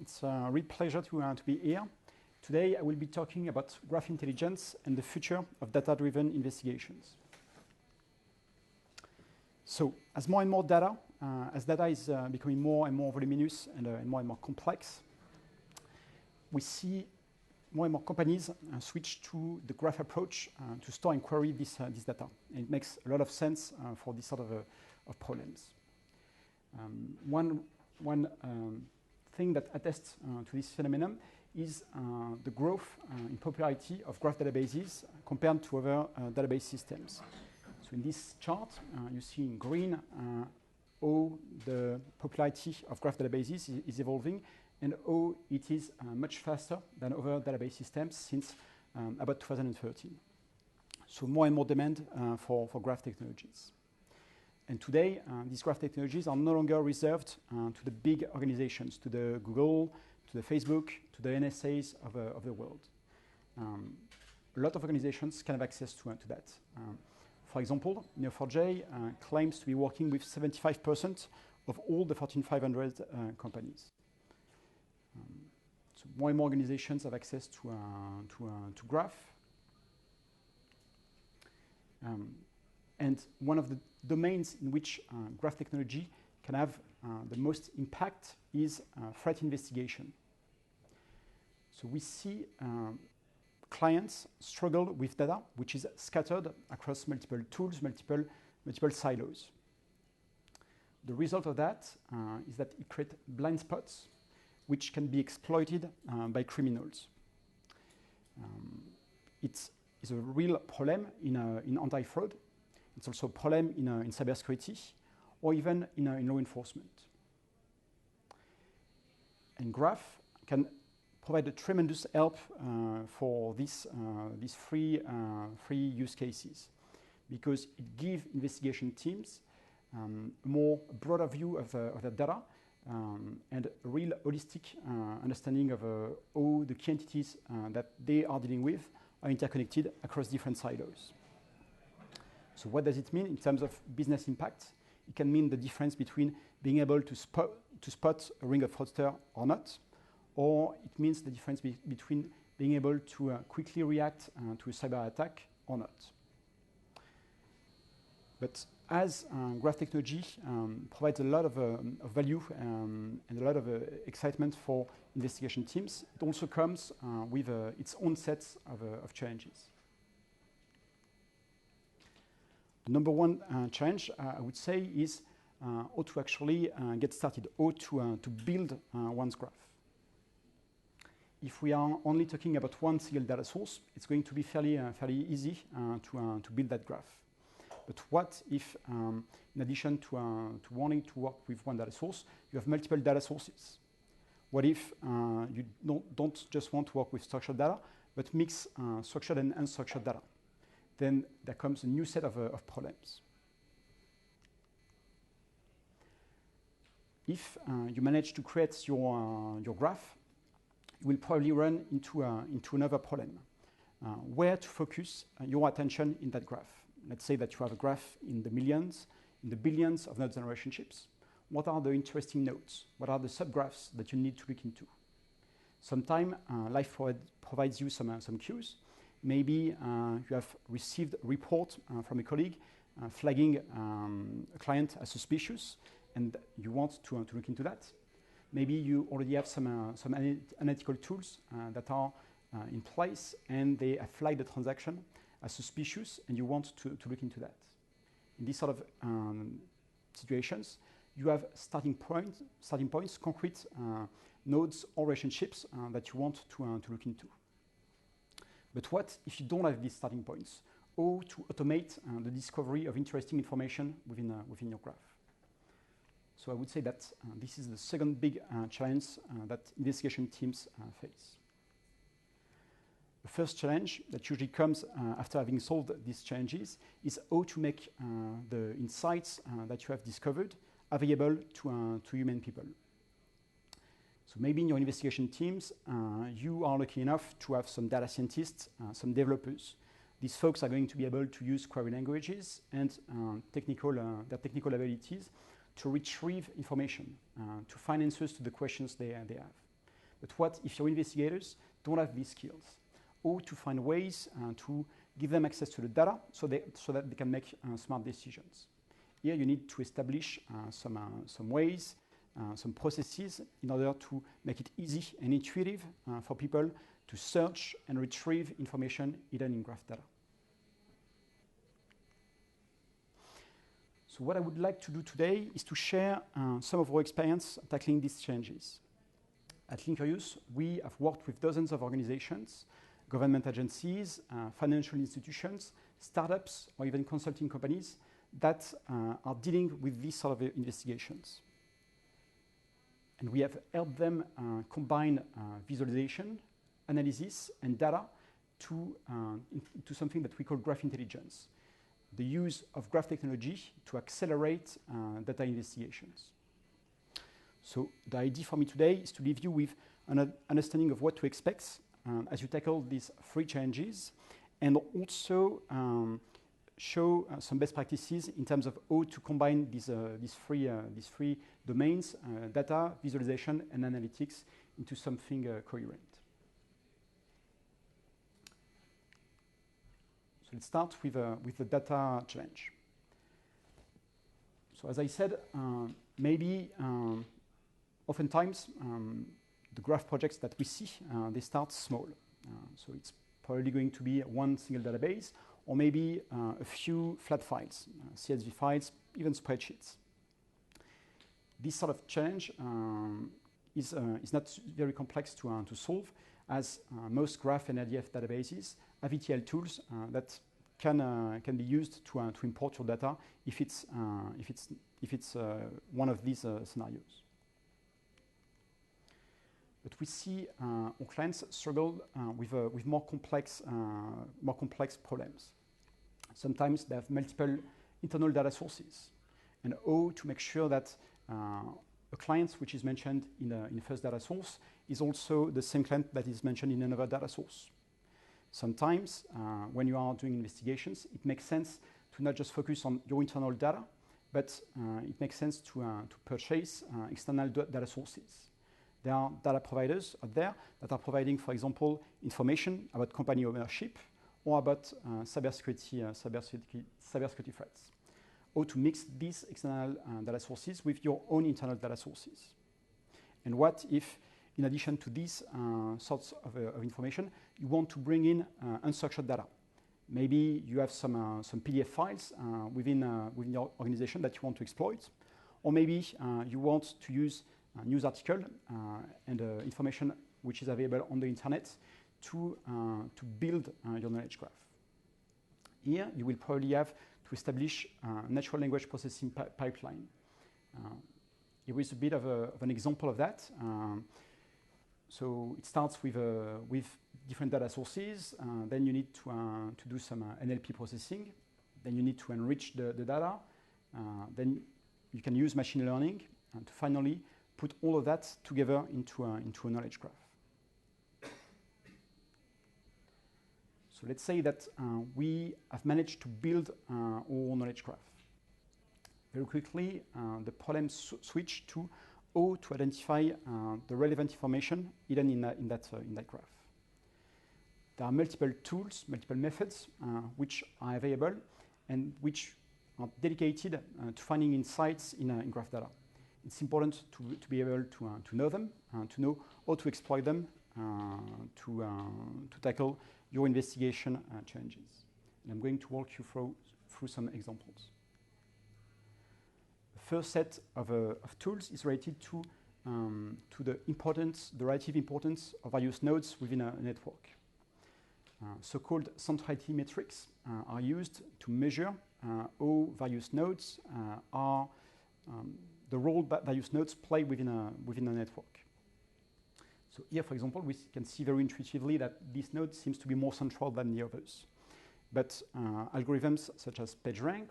It's a real pleasure to be here. Today I will be talking about graph intelligence and the future of data-driven investigations. So, as more and more data, as data is becoming more and more voluminous and more complex, we see more and more companies switch to the graph approach to store and query this data. And it makes a lot of sense for this sort of problems. One thing that attests to this phenomenon is the growth in popularity of graph databases compared to other database systems. So in this chart, you see in green how the popularity of graph databases is evolving and how it is much faster than other database systems since about 2013. So more and more demand for graph technologies. And today, these graph technologies are no longer reserved to the big organizations, to the Google, to the Facebook, to the NSAs of the world. A lot of organizations can have access to that. For example, Neo4j claims to be working with 75% of all the Fortune 500 companies. So more and more organizations have access to graph. And one of the domains in which graph technology can have the most impact is threat investigation. So we see clients struggle with data which is scattered across multiple tools, multiple silos. The result of that is that it creates blind spots which can be exploited by criminals. It is a real problem in anti-fraud. It's also a problem in cybersecurity or even in law enforcement. And graph can provide a tremendous help for these three use cases because it gives investigation teams a more broader view of their data and a real holistic understanding of how the key entities that they are dealing with are interconnected across different silos. So what does it mean in terms of business impact? It can mean the difference between being able to spot a ring of fraudster or not, or it means the difference between being able to quickly react to a cyber attack or not. But as graph technology provides a lot of value and a lot of excitement for investigation teams, it also comes with its own sets of challenges. The number one challenge, I would say, is how to actually get started, how to build one's graph. If we are only talking about one single data source, it's going to be fairly easy to build that graph. But what if, in addition to wanting to work with one data source, you have multiple data sources? What if you don't just want to work with structured data, but mix structured and unstructured data? Then there comes a new set of problems. If you manage to create your graph, you will probably run into another problem. Where to focus your attention in that graph? Let's say that you have a graph in the millions, in the billions of nodes and relationships. What are the interesting nodes? What are the subgraphs that you need to look into? Sometimes life provides you some cues. Maybe you have received a report from a colleague flagging a client as suspicious, and you want to look into that. Maybe you already have some analytical tools that are in place, and they have flagged the transaction as suspicious, and you want to look into that. In these sort of situations, you have starting points, concrete nodes or relationships that you want to look into. But what if you don't have these starting points? How to automate the discovery of interesting information within your graph? So I would say that this is the second big challenge that investigation teams face. The first challenge that usually comes after having solved these challenges is how to make the insights that you have discovered available to human people. So maybe in your investigation teams, you are lucky enough to have some data scientists, some developers. These folks are going to be able to use query languages and their technical abilities to retrieve information, to find answers to the questions they have. But what if your investigators don't have these skills? Or to find ways to give them access to the data so that they can make smart decisions. Here you need to establish some ways, some processes in order to make it easy and intuitive for people to search and retrieve information hidden in graph data. So what I would like to do today is to share some of our experience tackling these changes. At Linkerius, we have worked with dozens of organizations, government agencies, financial institutions, startups, or even consulting companies that are dealing with these sort of investigations. And we have helped them combine visualization, analysis, and data into something that we call graph intelligence, the use of graph technology to accelerate data investigations. So the idea for me today is to leave you with an understanding of what to expect as you tackle these three changes, and also show some best practices in terms of how to combine these three domains, data, visualization, and analytics, into something coherent. So let's start with the data challenge. So as I said, maybe oftentimes the graph projects that we see, they start small. So it's probably going to be one single database, or maybe a few flat files, CSV files, even spreadsheets. This sort of challenge is not very complex to solve, as most graph and RDF databases have ETL tools that can be used to import your data if it's one of these scenarios. But we see our clients struggle with more complex problems. Sometimes they have multiple internal data sources, and how to make sure that a client which is mentioned in the first data source is also the same client that is mentioned in another data source. Sometimes, when you are doing investigations, it makes sense to not just focus on your internal data, but it makes sense to purchase external data sources. There are data providers out there that are providing, for example, information about company ownership or about cybersecurity threats. Or to mix these external data sources with your own internal data sources. And what if, in addition to these sorts of information, you want to bring in unstructured data? Maybe you have some PDF files within your organization that you want to exploit, or maybe you want to use a news article and information which is available on the internet to build your knowledge graph. Here, you will probably have to establish a natural language processing pipeline. Here is a bit of an example of that. So it starts with different data sources. Then you need to do some NLP processing. Then you need to enrich the data. Then you can use machine learning to finally put all of that together into a knowledge graph. So let's say that we have managed to build our knowledge graph. Very quickly, the problem switched to how to identify the relevant information hidden in that graph. There are multiple tools, multiple methods which are available and which are dedicated to finding insights in graph data. It's important to be able to know them, to know how to exploit them to tackle your investigation challenges. And I'm going to walk you through some examples. The first set of tools is related to the relative importance of various nodes within a network. So-called centrality metrics are used to measure how various nodes are the role that various nodes play within a network. So here, for example, we can see very intuitively that this node seems to be more central than the others. But algorithms such as PageRank,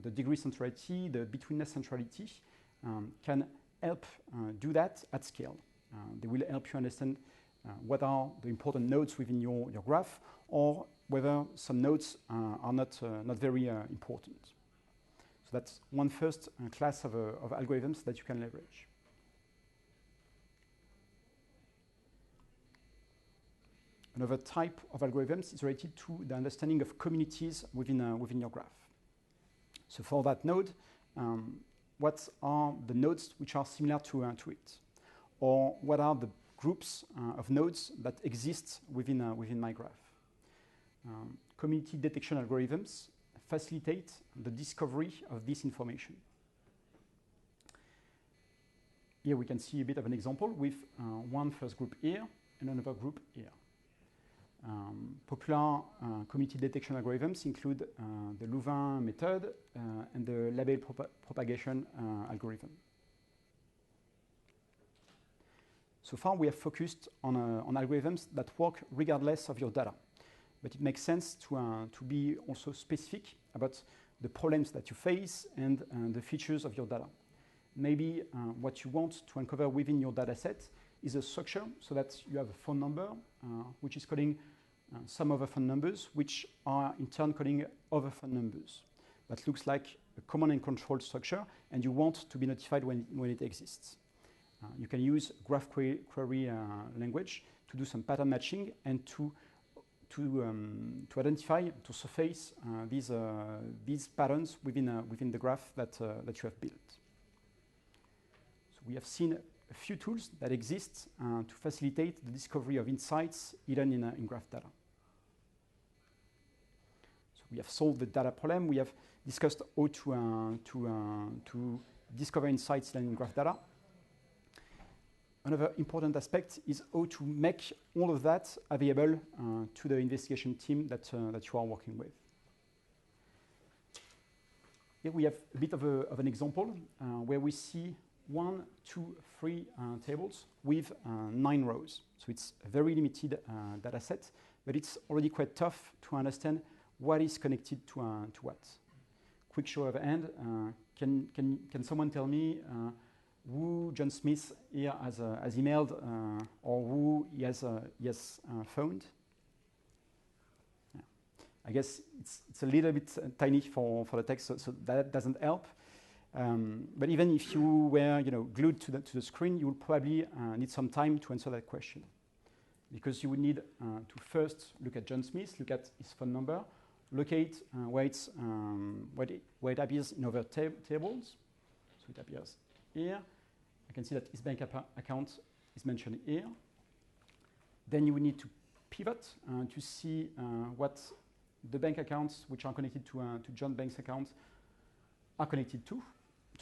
the degree centrality, the betweenness centrality can help do that at scale. They will help you understand what are the important nodes within your graph, or whether some nodes are not very important. So that's one first class of algorithms that you can leverage. Another type of algorithms is related to the understanding of communities within your graph. So for that node, what are the nodes which are similar to it? Or what are the groups of nodes that exist within my graph? Community detection algorithms facilitate the discovery of this information. Here we can see a bit of an example with one first group here and another group here. Popular community detection algorithms include the Louvain method and the label propagation algorithm. So far we have focused on algorithms that work regardless of your data. But it makes sense to be also specific about the problems that you face and the features of your data. Maybe what you want to uncover within your data set is a structure so that you have a phone number which is coding some other phone numbers which are in turn coding other phone numbers. That looks like a command and control structure and you want to be notified when it exists. You can use graph query language to do some pattern matching and to identify, to surface these patterns within the graph that you have built. So we have seen a few tools that exist to facilitate the discovery of insights hidden in graph data. So we have solved the data problem. We have discussed how to discover insights hidden in graph data. Another important aspect is how to make all of that available to the investigation team that you are working with. Here we have a bit of an example where we see 1, 2, 3 tables with 9 rows. So it's a very limited data set, but it's already quite tough to understand what is connected to what. Quick show of hand, can someone tell me who John Smith here has emailed or who he has phoned? Yeah. I guess it's a little bit tiny for the text, so that doesn't help. But even if you were glued to the screen, you will probably need some time to answer that question. Because you would need to first look at John Smith, look at his phone number, locate where it appears in other tables. So it appears here. I can see that his bank account is mentioned here. Then you will need to pivot to see what the bank accounts which are connected to John Bank's account are connected to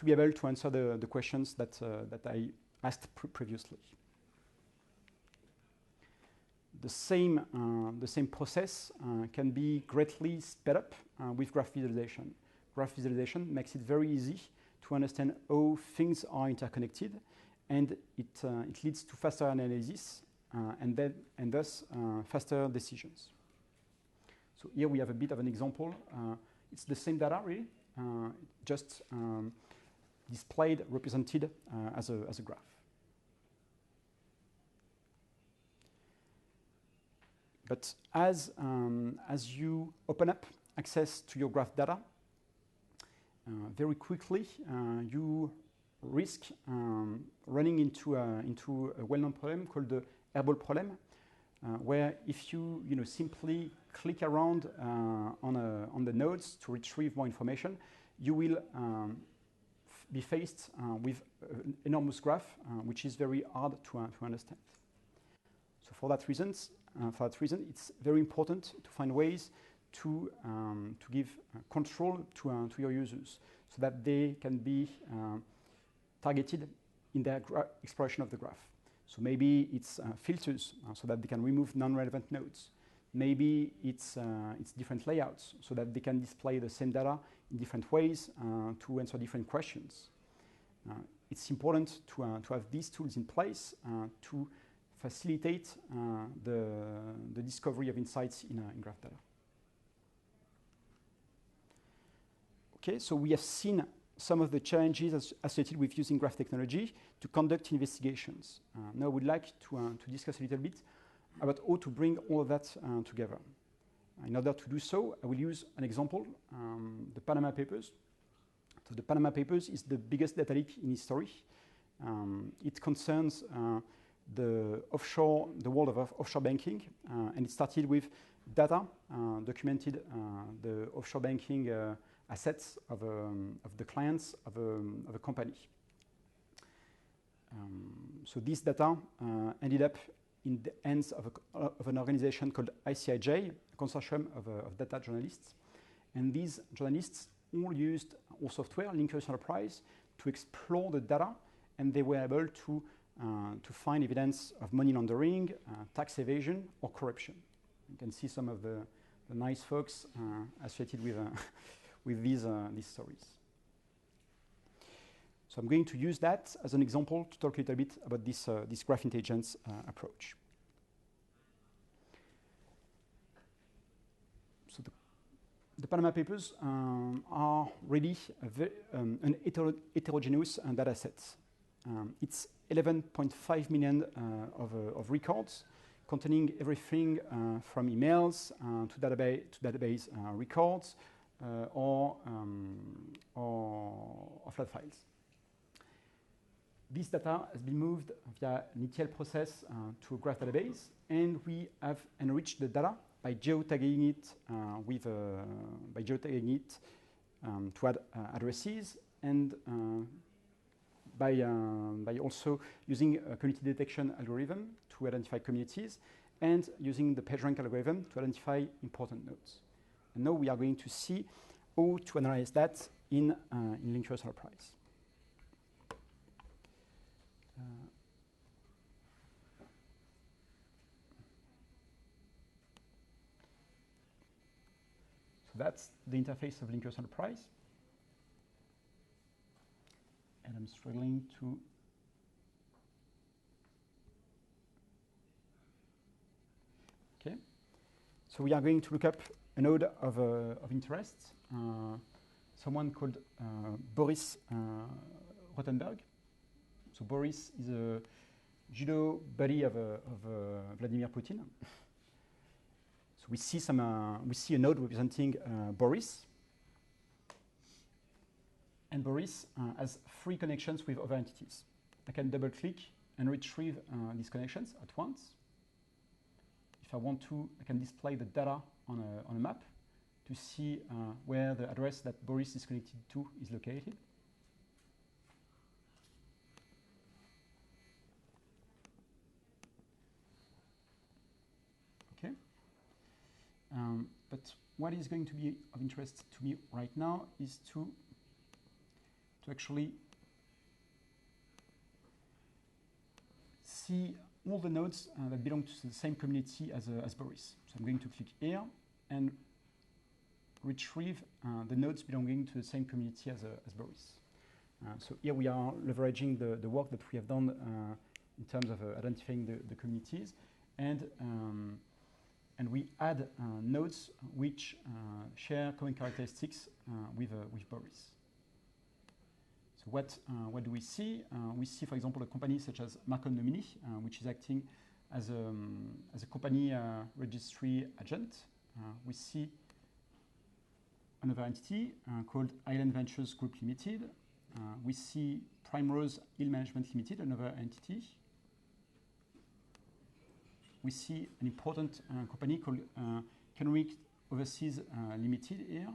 be able to answer the questions that I asked previously. The same process can be greatly sped up with graph visualization. Graph visualization makes it very easy to understand how things are interconnected, and it leads to faster analysis and thus faster decisions. So here we have a bit of an example. It's the same data really, just displayed, represented as a graph. But as you open up access to your graph data, very quickly you risk running into a well-known problem called the Abel problem, where if you simply click around on the nodes to retrieve more information, you will be faced with an enormous graph, which is very hard to understand. So for that reason, it's very important to find ways to give control to your users so that they can be targeted in their exploration of the graph. So maybe it's filters so that they can remove non-relevant nodes. Maybe it's different layouts so that they can display the same data in different ways to answer different questions. It's important to have these tools in place to facilitate the discovery of insights in graph data. Okay, so we have seen some of the challenges associated with using graph technology to conduct investigations. Now I would like to discuss a little bit about how to bring all of that together. In order to do so, I will use an example, the Panama Papers. So the Panama Papers is the biggest data leak in history. It concerns the world of offshore banking, and it started with data, documented the offshore banking assets of the clients of a company. So this data ended up in the hands of an organization called ICIJ, a consortium of data journalists. And these journalists all used our software, Linkers Enterprise, to explore the data, and they were able to find evidence of money laundering, tax evasion, or corruption. You can see some of the nice folks associated with these stories. So I'm going to use that as an example to talk a little bit about this graph intelligence approach. So the Panama Papers are really an heterogeneous data set. It's 11.5 million of records containing everything from emails to database records or flat files. This data has been moved via an ETL process to a graph database, and we have enriched the data by geotagging it to add addresses, and by also using a community detection algorithm to identify communities, and using the PageRank algorithm to identify important nodes. And now we are going to see how to analyze that in Linkers Enterprise. So that's the interface of Linkers Enterprise. And I'm struggling to... Okay. So we are going to look up a node of interest, someone called Boris Rothenberg. So Boris is a judo buddy of Vladimir Putin. So we see a node representing Boris, and Boris has 3 connections with other entities. I can double-click and retrieve these connections at once. If I want to, I can display the data on a map to see where the address that Boris is connected to is located. Okay. But what is going to be of interest to me right now is to actually see all the nodes that belong to the same community as Boris. So I'm going to click here and retrieve the nodes belonging to the same community as Boris. So here we are leveraging the work that we have done in terms of identifying the communities, and we add nodes which share common characteristics with Boris. So what do we see? We see, for example, a company such as Marcon Nomini, which is acting as a company registry agent. We see another entity called Island Ventures Group Limited. We see Primrose Hill Management Limited, another entity. We see an important company called Kenrick Overseas Limited here,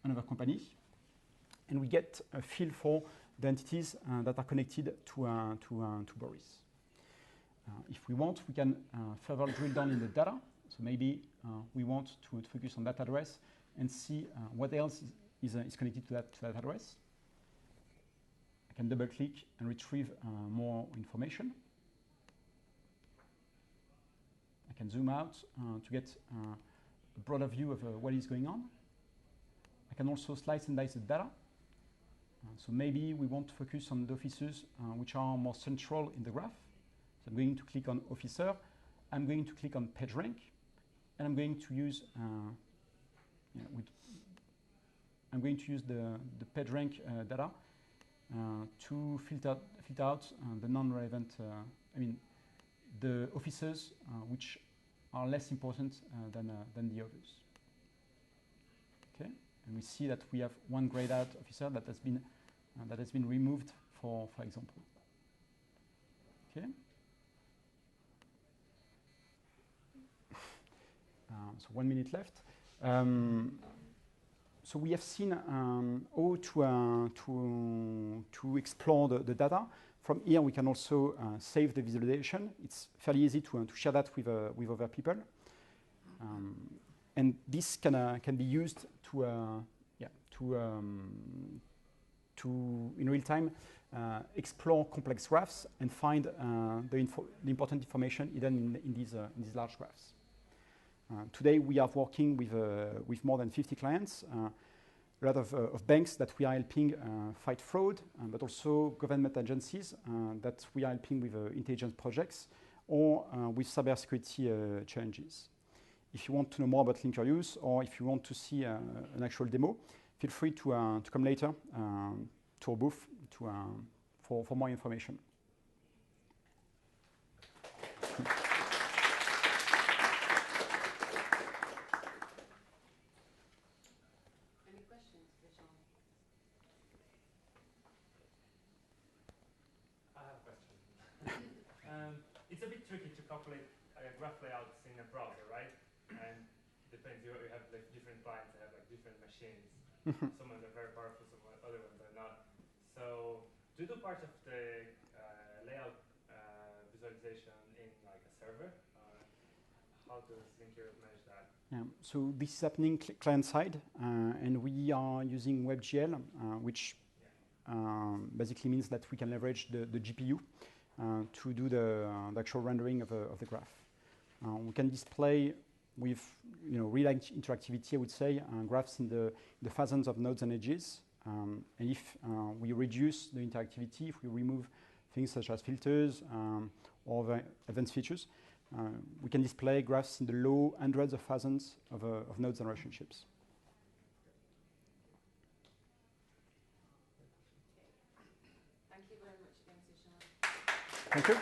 another company. And we get a feel for the entities that are connected to Boris. If we want, we can further drill down in the data. So maybe we want to focus on that address and see what else is connected to that address. I can double-click and retrieve more information. I can zoom out to get a broader view of what is going on. I can also slice and dice the data. So maybe we want to focus on the officers which are more central in the graph. So I'm going to click on officer. I'm going to click on PageRank, and I'm going to use the PageRank data to filter out the non-relevant. The officers which are less important than the others. Okay, and we see that we have one grayed out officer that has been removed, for example. Okay. So 1 minute left. So we have seen how to explore the data. From here, we can also save the visualization. It's fairly easy to share that with other people. And this can be used to in real time explore complex graphs and find the important information hidden in these large graphs. Today we are working with more than 50 clients, a lot of banks that we are helping fight fraud, but also government agencies that we are helping with intelligence projects or with cybersecurity challenges. If you want to know more about linker use, or if you want to see an actual demo, feel free to come later to our booth for more information. Any questions for Sean? I have a question. It's a bit tricky to calculate graph layouts in a browser, right? And depends, you have like different clients that have like different machines. Some of them are very powerful, some other ones are not. So do you do part of the layout visualization in like a server? How does Linker manage that? So this is happening client side, and we are using WebGL, which basically means that we can leverage the GPU to do the actual rendering of the graph. We can display with real interactivity, I would say, graphs in the thousands of nodes and edges. And if we reduce the interactivity, if we remove things such as filters or the advanced features, we can display graphs in the low hundreds of thousands of nodes and relationships. Thank you very much again, Sean. Thank you.